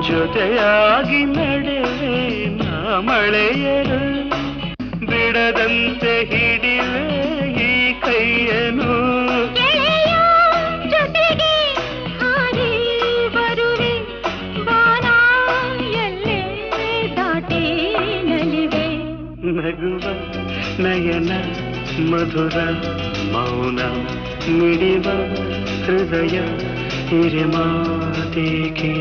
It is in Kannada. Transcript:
ಜೊತೆಯಾಗಿ ನಡೆವೆ ನಾ ಮಳೆಯರು ಬಿಡದಂತೆ ಹಿಡಿವೆ ಈ ಕೈಯನು ಜೊತೆಗೆ ಹಾರಿ ಬರುವೆ ಬಾಣ ಎಲ್ಲೇ ದಾಟಿ ನಲಿವೆ ನಗುವ ನಯನ ಮಧುರ ಮೌನ ಮಿಡಿವ ಹೃದಯ ಹಿರಿಮಾತೇಕೆ